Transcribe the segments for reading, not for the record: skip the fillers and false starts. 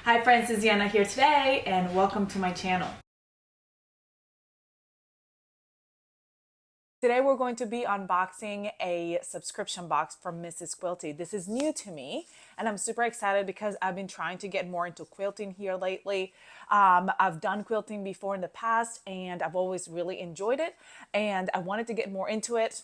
Hi friends, it's Yana here today and welcome to my channel. Today we're going to be unboxing a subscription box from Mrs. Quilty. This is new to me and I'm super excited because I've been trying to get more into quilting here lately. I've done quilting before in the past and I've always really enjoyed it and I wanted to get more into it.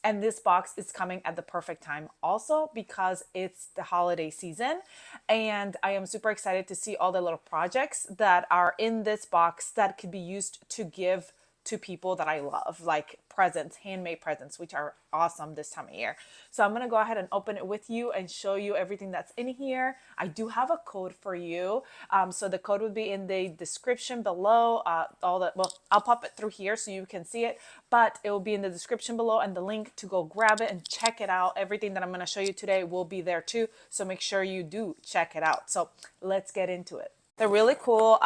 And this box is coming at the perfect time also because it's the holiday season. And I am super excited to see all the little projects that are in this box that could be used to give to people that I love, like presents, handmade presents, which are awesome this time of year. So I'm going to go ahead and open it with you and show you everything that's in here. I do have a code for you. So the code would be in the description below. Well, I'll pop it through here so you can see it, but it will be in the description below and the link to go grab it and check it out. Everything that I'm going to show you today will be there too. So make sure you do check it out. So let's get into it. The really cool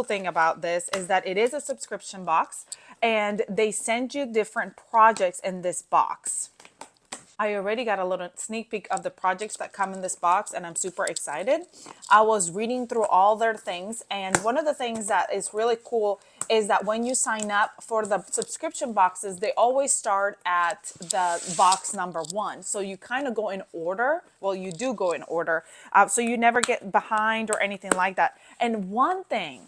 thing about this is that it is a subscription box and they send you different projects in this box. I already got a little sneak peek of the projects that come in this box and I'm super excited. I was reading through all their things and one of the things that is really cool is that when you sign up for the subscription boxes, they always start at the box number 1. So you kind of go in order. Well, you do go in order. So you never get behind or anything like that. And one thing,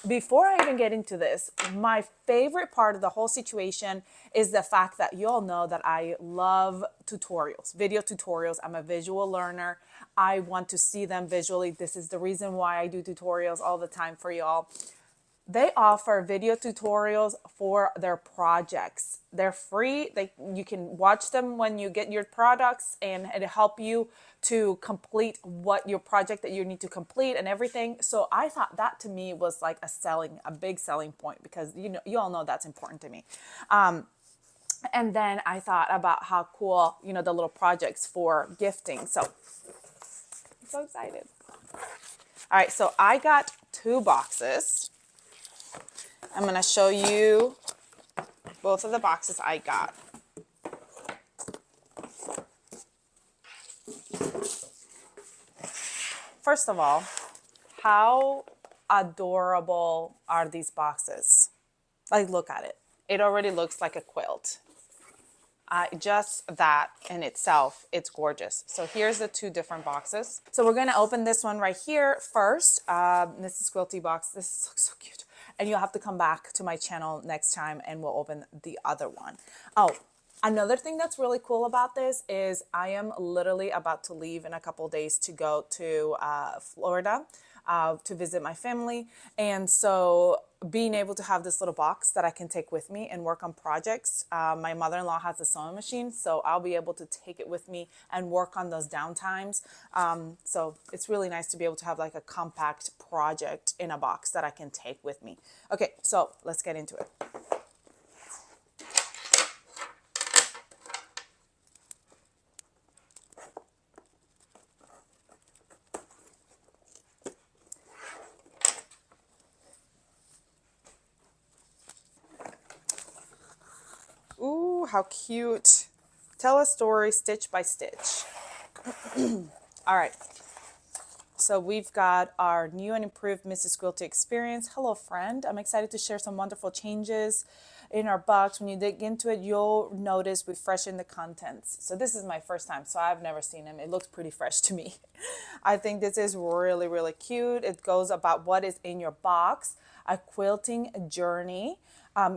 before I even get into this, my favorite part of the whole situation is the fact that you all know that I love tutorials, video tutorials. I'm a visual learner. I want to see them visually. This is the reason why I do tutorials all the time for y'all. They offer video tutorials for their projects. They're free. You can watch them when you get your products and it'll help you to complete what your project that you need to complete and everything. So I thought that to me was like a big selling point because you all know that's important to me. And then I thought about how cool, the little projects for gifting. So I'm so excited. All right, so I got 2 boxes. I'm going to show you both of the boxes I got. First of all, how adorable are these boxes? Like, look at it. It already looks like a quilt. Just that in itself, it's gorgeous. So here's the 2 different boxes. So we're going to open this one right here first. This is Quilty box. This looks so cute. And you'll have to come back to my channel next time and we'll open the other one. Oh, another thing that's really cool about this is I am literally about to leave in a couple of days to go to Florida to visit my family. And so being able to have this little box that I can take with me and work on projects. My mother-in-law has a sewing machine, so I'll be able to take it with me and work on those downtimes. So it's really nice to be able to have like a compact project in a box that I can take with me. Okay, so let's get into it. Ooh, how cute. Tell a story stitch by stitch. All right. So we've got our new and improved Mrs. Quilty experience. Hello, friend. I'm excited to share some wonderful changes in our box. When you dig into it, you'll notice we freshened the contents. So this is my first time, so I've never seen them. It looks pretty fresh to me. I think this is really, really cute. It goes about what is in your box, a quilting journey.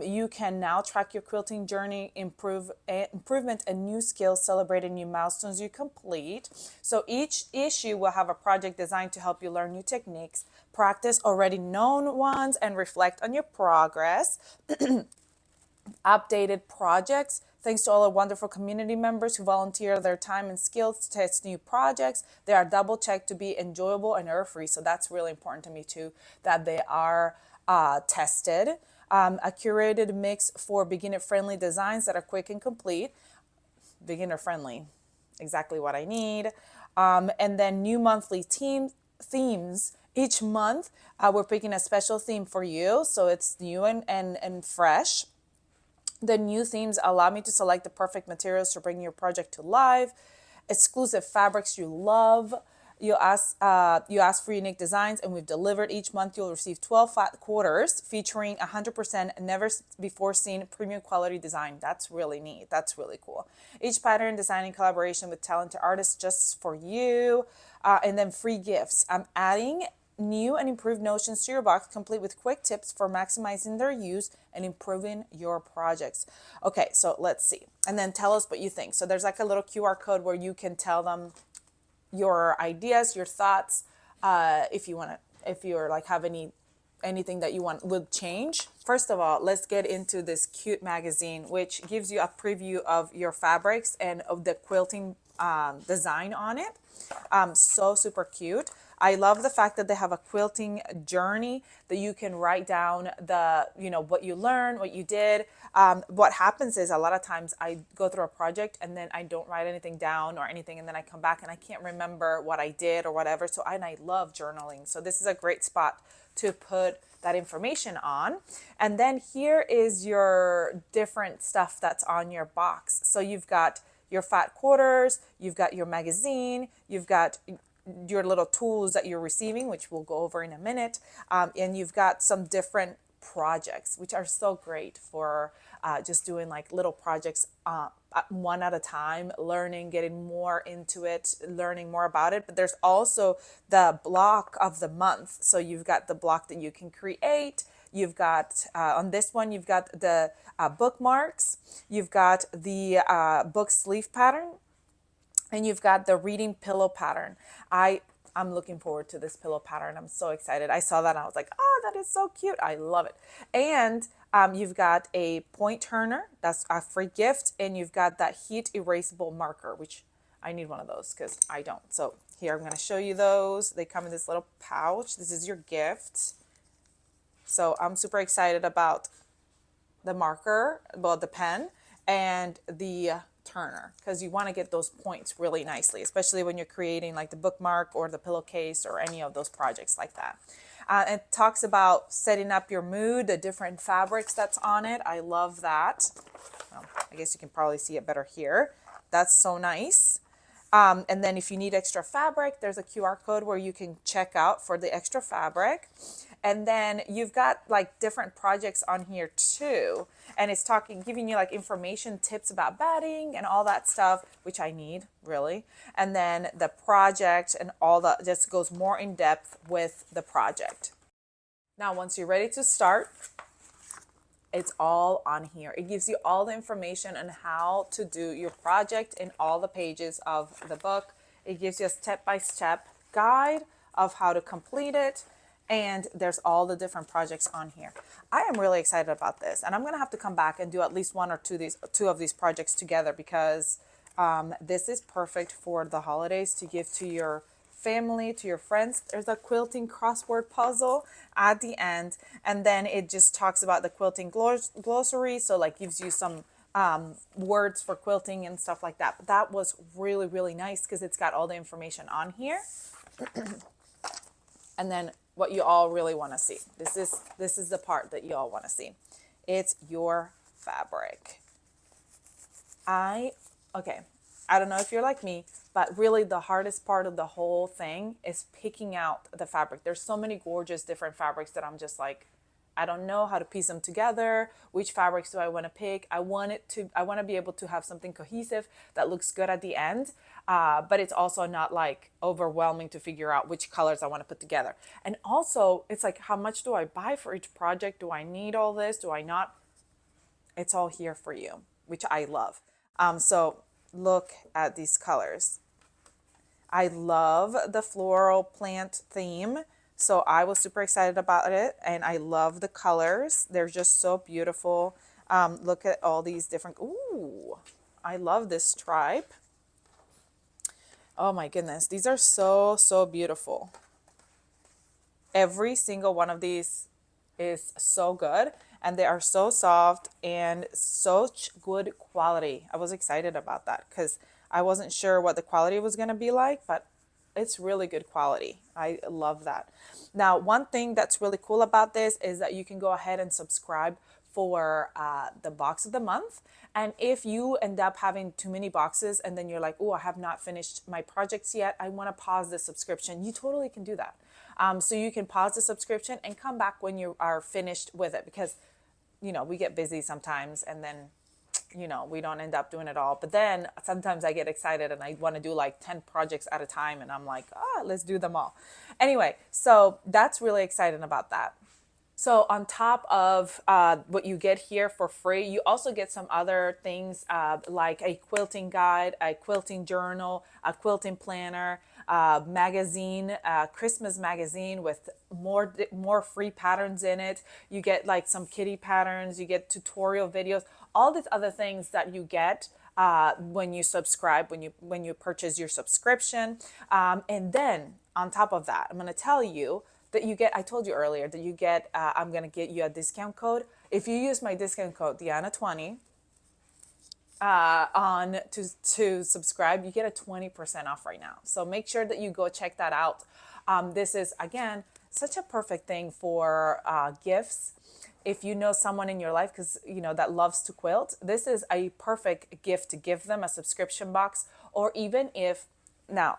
You can now track your quilting journey, improvement and new skills, celebrate new milestones you complete. So each issue will have a project designed to help you learn new techniques, practice already known ones, and reflect on your progress. Updated projects. Thanks to all our wonderful community members who volunteer their time and skills to test new projects. They are double checked to be enjoyable and error-free. So that's really important to me too, that they are tested. A curated mix for beginner-friendly designs that are quick and complete. Beginner-friendly, exactly what I need. And then new monthly themes. Each month, we're picking a special theme for you. So it's new and fresh. The new themes allow me to select the perfect materials to bring your project to life. Exclusive fabrics you love. You ask for unique designs, and we've delivered. Each month you'll receive 12 flat quarters featuring 100% never before seen premium quality design. That's really neat. That's really cool. Each pattern designed in collaboration with talented artists just for you. And then free gifts. I'm adding new and improved notions to your box, complete with quick tips for maximizing their use and improving your projects. Okay, so let's see. And then tell us what you think. So there's like a little QR code where you can tell them your ideas, your thoughts, if you want to, if you're like have anything that you want would change. First of all, let's get into this cute magazine, which gives you a preview of your fabrics and of the quilting design on it. So super cute. I love the fact that they have a quilting journey that you can write down the, what you learned, what you did. What happens is a lot of times I go through a project and then I don't write anything down or anything. And then I come back and I can't remember what I did or whatever. So I love journaling. So this is a great spot to put that information on. And then here is your different stuff that's on your box. So you've got your fat quarters, you've got your magazine, you've got your little tools that you're receiving, which we'll go over in a minute. And you've got some different projects, which are so great for just doing like little projects one at a time, learning, getting more into it, learning more about it. But there's also the block of the month. So you've got the block that you can create. You've got, on this one, you've got the bookmarks. You've got the book sleeve pattern. And you've got the reading pillow pattern. I'm looking forward to this pillow pattern. I'm so excited. I saw that and I was like, oh, that is so cute. I love it. And you've got a point turner. That's a free gift. And you've got that heat erasable marker, which I need one of those because I don't. So here, I'm going to show you those. They come in this little pouch. This is your gift. So I'm super excited about the marker, well, the pen, and the turner, because you want to get those points really nicely, especially when you're creating like the bookmark or the pillowcase or any of those projects like that. It talks about setting up your mood, the different fabrics that's on it. I love that. Well, I guess you can probably see it better here. That's so nice. And then if you need extra fabric, there's a QR code where you can check out for the extra fabric. And then you've got like different projects on here too. And it's giving you like information, tips about batting and all that stuff, which I need really. And then the project and all that just goes more in depth with the project. Now, once you're ready to start, it's all on here. It gives you all the information on how to do your project in all the pages of the book. It gives you a step-by-step guide of how to complete it. And there's all the different projects on here. I am really excited about this. And I'm going to have to come back and do at least one or two of these projects together because this is perfect for the holidays to give to your family, to your friends. There's a quilting crossword puzzle at the end, and then it just talks about the quilting glossary, so like gives you some words for quilting and stuff like that. But that was really, really nice because it's got all the information on here. And then what you all really want to see, this is the part that you all want to see. It's your fabric. Okay, I don't know if you're like me, but really the hardest part of the whole thing is picking out the fabric. There's so many gorgeous different fabrics that I'm just like, I don't know how to piece them together. Which fabrics do I want to pick? I want to be able to have something cohesive that looks good at the end, but it's also not like overwhelming to figure out which colors I want to put together. And also, it's like, how much do I buy for each project? Do I need all this? Do I not? It's all here for you, which I love. So look at these colors. I love the floral plant theme. So I was super excited about it, and I love the colors. They're just so beautiful. Look at all these different, ooh, I love this stripe. Oh my goodness, these are so, so beautiful. Every single one of these is so good, and they are so soft and such good quality. I was excited about that because I wasn't sure what the quality was going to be like, but it's really good quality. I love that. Now, one thing that's really cool about this is that you can go ahead and subscribe for the box of the month. And if you end up having too many boxes and then you're like, oh, I have not finished my projects yet, I want to pause the subscription, you totally can do that. So you can pause the subscription and come back when you are finished with it, because, we get busy sometimes and then, we don't end up doing it all. But then sometimes I get excited and I want to do like 10 projects at a time and I'm like, let's do them all. Anyway, so that's really exciting about that. So on top of what you get here for free, you also get some other things like a quilting guide, a quilting journal, a quilting planner, magazine, Christmas magazine with more free patterns in it. You get like some kitty patterns, you get tutorial videos, all these other things that you get when you subscribe, when you purchase your subscription. And then on top of that, I'm going to tell you that you get, I told you earlier that you get, I'm going to get you a discount code. If you use my discount code, Diana20, to subscribe, you get a 20% off right now. So make sure that you go check that out. This is, again, such a perfect thing for gifts. If you know someone in your life, because that loves to quilt, this is a perfect gift to give them, a subscription box. Or even if, now,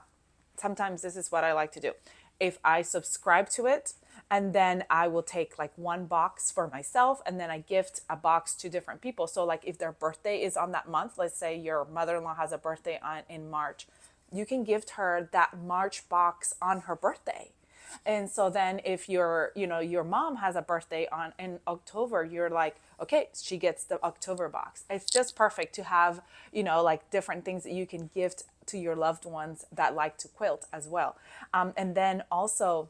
sometimes this is what I like to do. If I subscribe to it, and then I will take like one box for myself, and then I gift a box to different people. So like if their birthday is on that month, let's say your mother-in-law has a birthday in March, you can gift her that March box on her birthday. And so then if your mom has a birthday in October, you're like, okay, she gets the October box. It's just perfect to have, like different things that you can gift to your loved ones that like to quilt as well. And then also,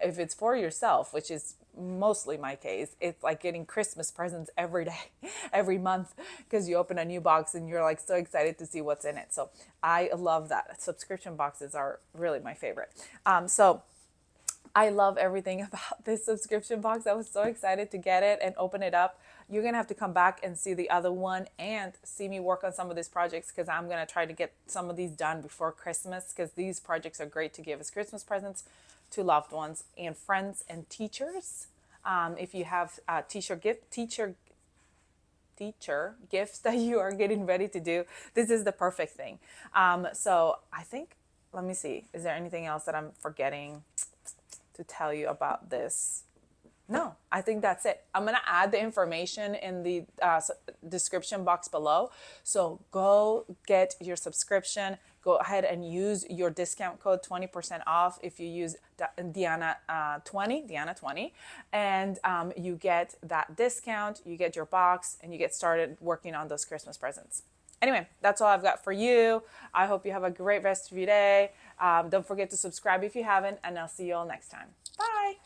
if it's for yourself, which is mostly my case, it's like getting Christmas presents every day, every month, because you open a new box and you're like so excited to see what's in it. So I love that. Subscription boxes are really my favorite. So I love everything about this subscription box. I was so excited to get it and open it up. You're going to have to come back and see the other one and see me work on some of these projects, because I'm going to try to get some of these done before Christmas, because these projects are great to give as Christmas presents to loved ones and friends and teachers. If you have teacher gifts that you are getting ready to do, this is the perfect thing. So I think, let me see, is there anything else that I'm forgetting to tell you about this? No, I think that's it. I'm going to add the information in the description box below. So go get your subscription. Go ahead and use your discount code 20% off if you use Diana20, and you get that discount, you get your box, and you get started working on those Christmas presents. Anyway, that's all I've got for you. I hope you have a great rest of your day. Don't forget to subscribe if you haven't, and I'll see you all next time. Bye.